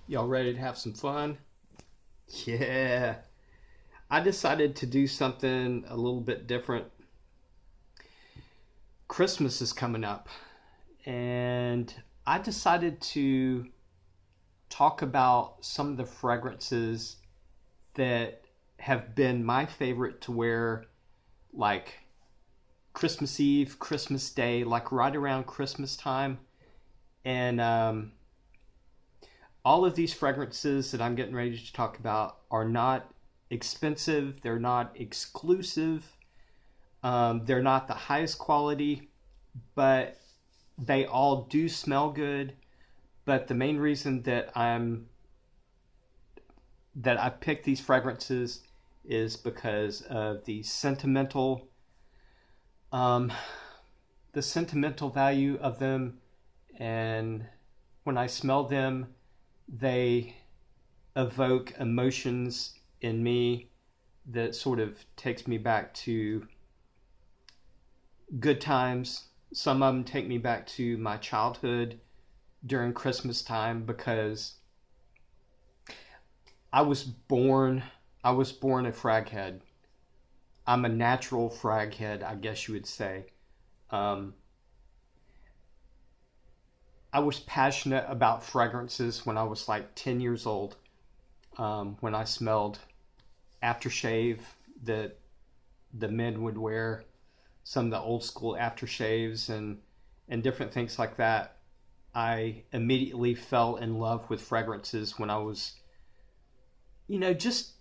Y'all ready to have some fun? Yeah. I decided to do something a little bit different. Christmas is coming up, and I decided to talk about some of the fragrances that have been my favorite to wear, like Christmas Eve, Christmas Day, like right around Christmas time. And all of these fragrances that I'm getting ready to talk about are not expensive, they're not exclusive, they're not the highest quality, but they all do smell good. But the main reason that I picked these fragrances is because of um, the sentimental value of them, and when I smell them, they evoke emotions in me that sort of takes me back to good times. Some of them take me back to my childhood during Christmas time because I was born I was born a fraghead. I'm a natural fraghead, I guess you would say. Um, I was passionate about fragrances when I was like 10 years old. When I smelled aftershave that the men would wear, some of the old school aftershaves and different things like that. I immediately fell in love with fragrances when I was, just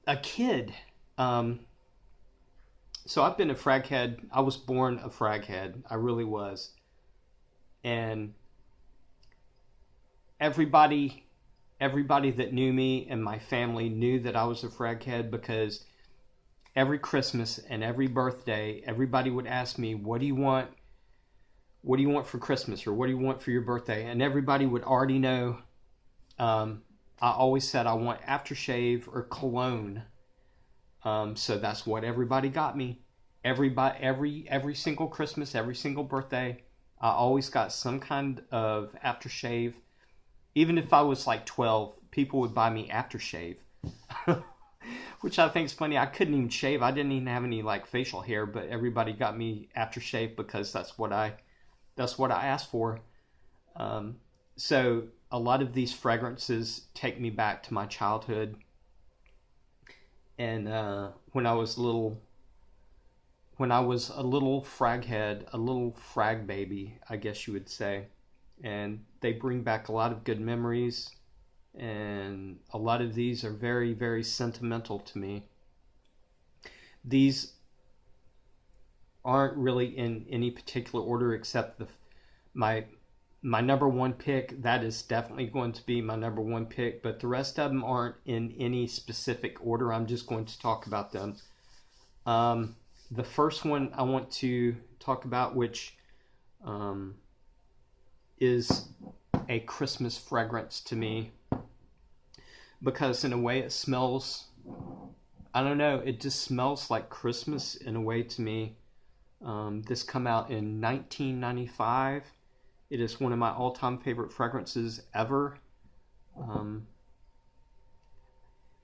a kid. Um, so I've been a fraghead. I was born a fraghead. I really was. And everybody everybody that knew me and my family knew that I was a fraghead because every Christmas and every birthday, everybody would ask me, "What do you want? What do you want for Christmas, or what do you want for your birthday?" And everybody would already know. Um, I always said I want aftershave or cologne. So that's what everybody got me. Every single Christmas, every single birthday, I always got some kind of aftershave. Even if I was like 12, people would buy me aftershave, which I think is funny. I couldn't even shave. I didn't even have any like facial hair, but everybody got me aftershave because that's what I asked for. Um, so a lot of these fragrances take me back to my childhood and when I was a little frag head, a little frag baby, I guess you would say. And they bring back a lot of good memories, and a lot of these are very, very sentimental to me. These aren't really in any particular order except my my number one pick. That is definitely going to be my number one pick, but the rest of them aren't in any specific order. I'm just going to talk about them. Um, the first one I want to talk about, which um, is a Christmas fragrance to me, because in a way it smells, I don't know, it just smells like Christmas in a way to me. This come out in 1995. It is one of my all-time favorite fragrances ever. Um,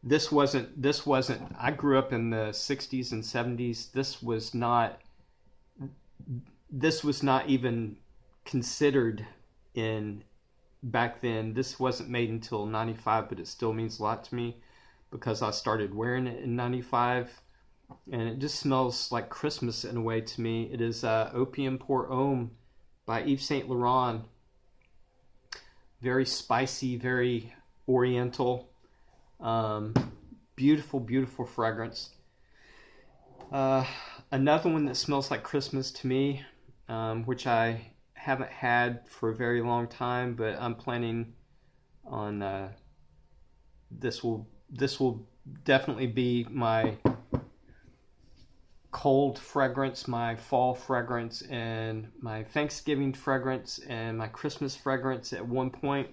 this wasn't I grew up in the 60s and 70s. This was not even considered in back then. This wasn't made until 95, but it still means a lot to me because I started wearing it in 95, and it just smells like Christmas in a way to me. It is Opium Pour Homme by Yves Saint Laurent. Very spicy, very oriental. Um, Beautiful, beautiful fragrance. Uh, Another one that smells like Christmas to me, which I haven't had for a very long time, but I'm planning on this will definitely be my cold fragrance, my fall fragrance, and my Thanksgiving fragrance, and my Christmas fragrance at one point.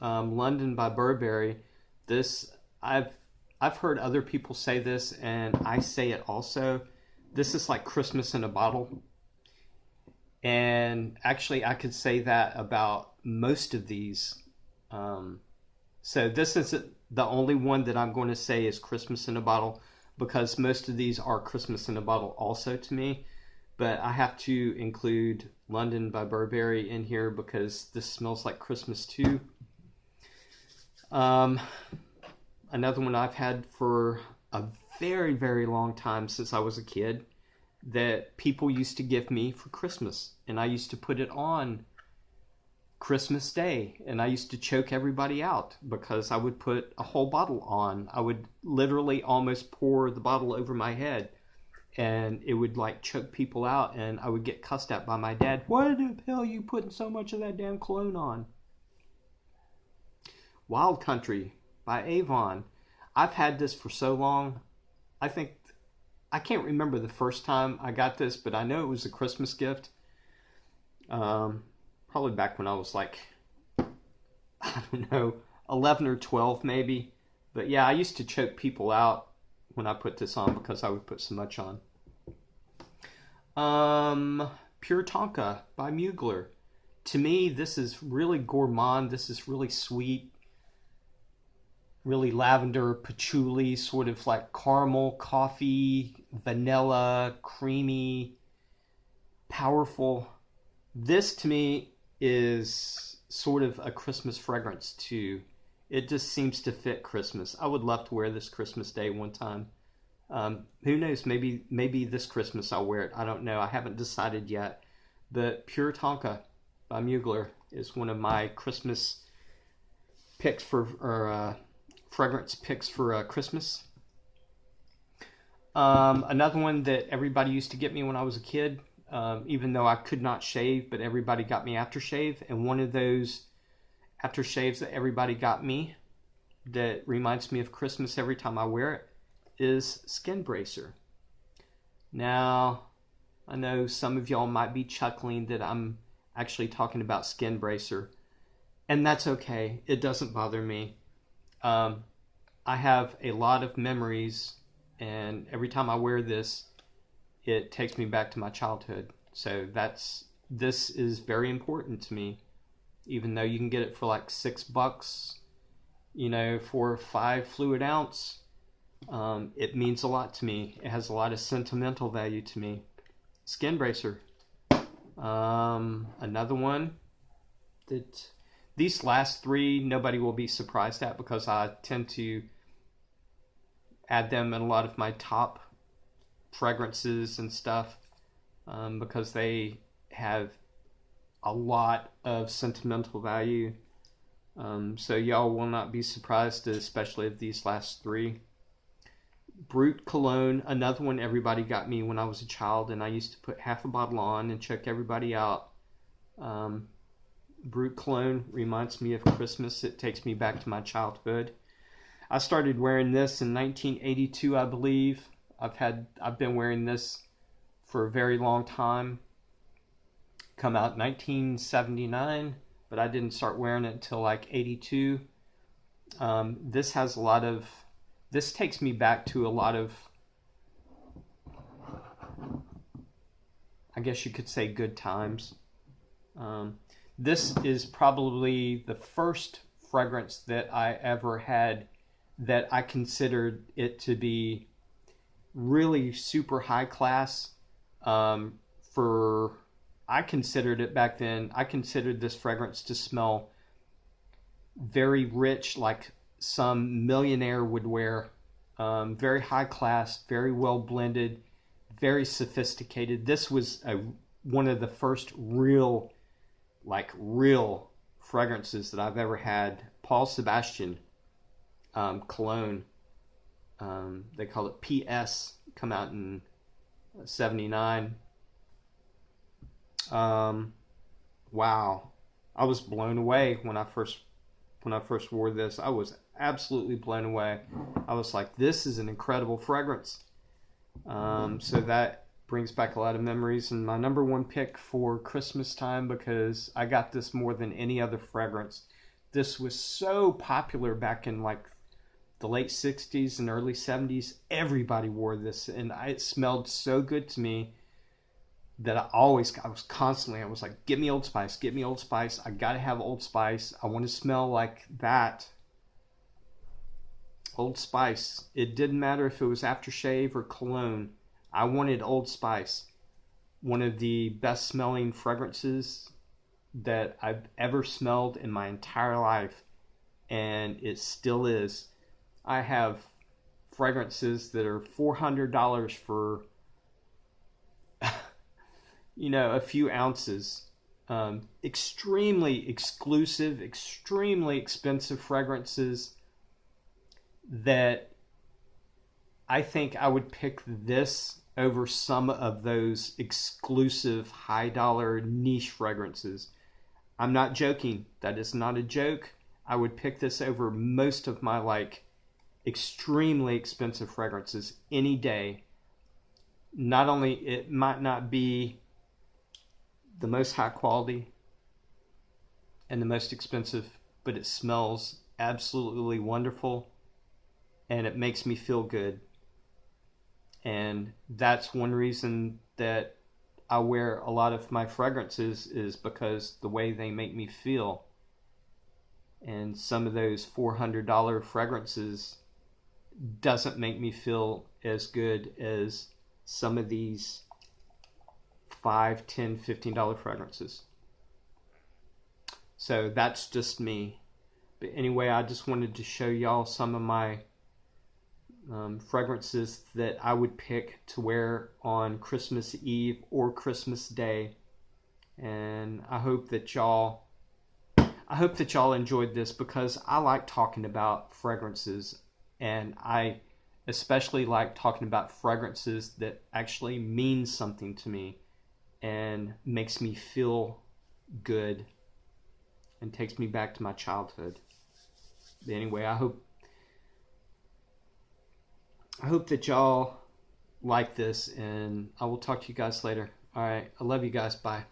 London by Burberry. This I've I've heard other people say this, and I say it also. This is like Christmas in a bottle, and actually, I could say that about most of these. So this isn't the only one that I'm going to say is Christmas in a bottle, because most of these are Christmas in a bottle also to me. But I have to include London by Burberry in here because this smells like Christmas too. Another one I've had for a very, very long time, since I was a kid, that people used to give me for Christmas. And I used to put it on Christmas Day, and I used to choke everybody out because I would put a whole bottle on. I would literally almost pour the bottle over my head, and it would like choke people out, and I would get cussed at by my dad. Why the hell are you putting so much of that damn cologne on? Wild Country by Avon. I've had this for so long. I can't remember the first time I got this, but I know it was a Christmas gift. Probably back when I was like, I don't know, 11 or 12 maybe. But yeah, I used to choke people out when I put this on because I would put so much on. Pure Tonka by Mugler. To me, this is really gourmand. This is really sweet. Really lavender, patchouli, sort of like caramel, coffee, vanilla, creamy, powerful. This to me is sort of a Christmas fragrance too. It just seems to fit Christmas. I would love to wear this Christmas Day one time. Who knows? Maybe this Christmas I'll wear it. I don't know. I haven't decided yet. But Pure Tonka by Mugler is one of my Christmas picks for, fragrance picks for Christmas. Another one that everybody used to get me when I was a kid, even though I could not shave, but everybody got me aftershave. And one of those aftershaves that everybody got me that reminds me of Christmas every time I wear it is Skin Bracer. Now, I know some of y'all might be chuckling that I'm actually talking about Skin Bracer, and that's okay. It doesn't bother me. I have a lot of memories, and every time I wear this, it takes me back to my childhood. So this is very important to me, even though you can get it for like $6, for 5 fluid ounce. It means a lot to me. It has a lot of sentimental value to me. Skin Bracer. Another one that these last 3 nobody will be surprised at because I tend to add them in a lot of my top fragrances and stuff, because they have a lot of sentimental value. So y'all will not be surprised, especially of these last 3. Brut Cologne, another one everybody got me when I was a child, and I used to put half a bottle on and choke everybody out. Brut Cologne reminds me of Christmas. It takes me back to my childhood. I started wearing this in 1982, I believe. I've been wearing this for a very long time. Come out 1979, but I didn't start wearing it until like 82. This takes me back to a lot of, I guess you could say, good times. This is probably the first fragrance that I ever had that I considered it to be really super high class. I considered it back then, I considered this fragrance to smell very rich, like some millionaire would wear. Very high class, very well blended, very sophisticated. This was one of the first real fragrances that I've ever had. Paul Sebastian cologne. They call it PS. Come out in 79. Wow, I was blown away when I first wore this. I was absolutely blown away. I was like, this is an incredible fragrance. So that brings back a lot of memories, and my number 1 pick for Christmas time, because I got this more than any other fragrance. This was so popular back in like the late 60s and early 70s. Everybody wore this, and it smelled so good to me that I was like, get me Old Spice, get me Old Spice. I gotta have Old Spice. I want to smell like that. Old Spice. It didn't matter if it was aftershave or cologne. I wanted Old Spice. One of the best smelling fragrances that I've ever smelled in my entire life, and it still is. I have fragrances that are $400 for a few ounces. Extremely exclusive, extremely expensive fragrances that I think I would pick this over some of those exclusive high dollar niche fragrances. I'm not joking. That is not a joke. I would pick this over most of my like extremely expensive fragrances any day. Not only it might not be the most high quality and the most expensive, but it smells absolutely wonderful and it makes me feel good. And that's one reason that I wear a lot of my fragrances, is because the way they make me feel. And some of those $400 fragrances doesn't make me feel as good as some of these $5, $10, $15 fragrances. So that's just me. But anyway, I just wanted to show y'all some of my fragrances that I would pick to wear on Christmas Eve or Christmas Day. And I hope that y'all enjoyed this, because I like talking about fragrances, and I especially like talking about fragrances that actually mean something to me and makes me feel good and takes me back to my childhood. But anyway, I hope that y'all like this, and I will talk to you guys later. All right, I love you guys. Bye.